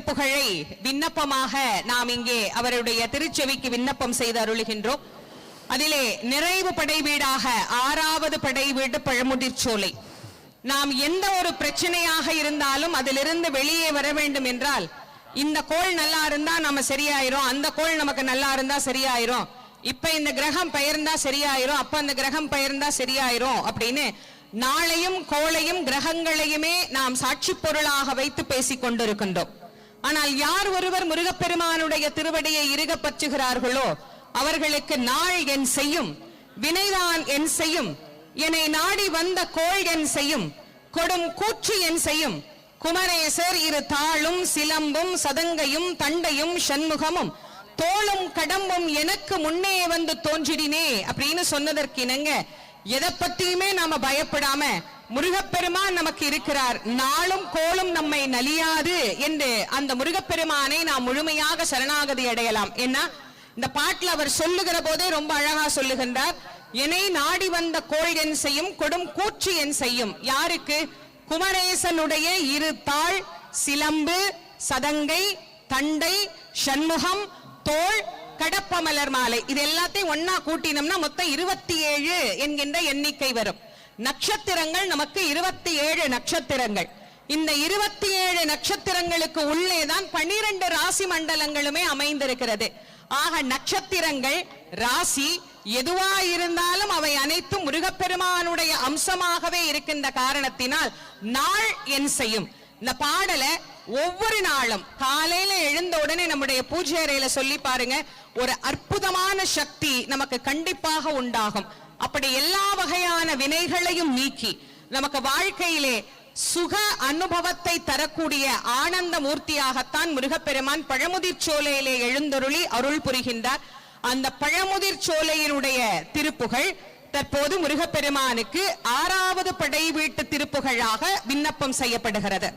திருப்புகழை விண்ணப்பமாக நாம் இங்கே அவருடைய திருச்செவிக்கு விண்ணப்பம் செய்து அருளுகின்றோம். அதிலே நிறைவு படை வீடாக 6வது படை வீடு பழமுதிர்ச்சோலை. நாம் எந்த ஒரு பிரச்சனையாக இருந்தாலும் அதிலிருந்து வெளியே வர வேண்டும் என்றால், இந்த கோள் நல்லா இருந்தா நம்ம சரியாயிரும், அந்த கோள் நமக்கு நல்லா இருந்தா சரியாயிரும், இப்ப இந்த கிரகம் பெயர்ந்தா சரியாயிரும், அப்ப அந்த கிரகம் பெயர்ந்தா சரியாயிரும் அப்படின்னு நாளையும் கோளையும் கிரகங்களையுமே நாம் சாட்சி பொருளாக வைத்து பேசிக் கொண்டிருக்கின்றோம். ஆனால் யார் ஒருவர் முருகப்பெருமானுடைய திருவடியை இறுக பற்றுகிறார்களோ அவர்களுக்கு நாள் என் செய்யும், வினைதான் என் செய்யும், என்னை நாடி வந்த கோள் என் செய்யும், கொடும் கூற்று என் செய்யும், குமரேசர் இரு தாளும் சிலம்பும் சதங்கையும் தண்டையும் சண்முகமும் தோளும் கடம்பும் எனக்கு முன்னே வந்து தோன்றினே அப்படின்னு சொன்னதற்கு இணங்க எதை பத்தியுமே நாம பயப்படாம முருகப்பெருமான் நமக்கு இருக்கிறார், நாளும் கோளும் நம்மை நலியாது என்று அந்த முருகப்பெருமானை நாம் முழுமையாக சரணாகதி அடையலாம். ஏன்னா இந்த பாட்டில் அவர் சொல்லுகிற போதே ரொம்ப அழகா சொல்லுகின்றார், என்னை நாடி வந்த கோள் என் செய்யும், கொடும் கூற்று என் செய்யும். யாருக்கு? குமரேசனுடைய இரு தாள் சிலம்பு சதங்கை தண்டை சண்முகம் தோள் கடப்ப மலர் மாலை, இது எல்லாத்தையும் ஒன்னா கூட்டினோம்னா மொத்தம் 27 என்கின்ற எண்ணிக்கை வரும். நட்சத்திரங்கள் நமக்கு 27 நட்சத்திரங்கள். இந்த 27 நட்சத்திரங்களுக்கு உள்ளேதான் 12 ராசி மண்டலங்களுமே அமைந்திருக்கிறது. ஆக நட்சத்திரங்கள் ராசி எதுவா இருந்தாலும் அவை அனைத்தும் முருகப்பெருமானுடைய அம்சமாகவே இருக்கின்ற காரணத்தினால் நாள் என் செய்யும். இந்த பாடலை ஒவ்வொரு நாளும் காலையில எழுந்த உடனே நம்முடைய பூஜை அறையில சொல்லி பாருங்க, ஒரு அற்புதமான சக்தி நமக்கு கண்டிப்பாக உண்டாகும். அப்படி எல்லா வகையான வினைகளையும் நீக்கி நமக்கு வாழ்க்கையிலே சுக அனுபவத்தை தரக்கூடிய ஆனந்த மூர்த்தியாகத்தான் முருகப்பெருமான் பழமுதிர் சோலையிலே எழுந்தருளி அருள் புரிகின்றார். அந்த பழமுதிர் சோலையினுடைய திருப்புகழ் தற்போது முருகப்பெருமானுக்கு 6வது படை வீட்டு திருப்புகழாக விண்ணப்பம் செய்யப்படுகிறது.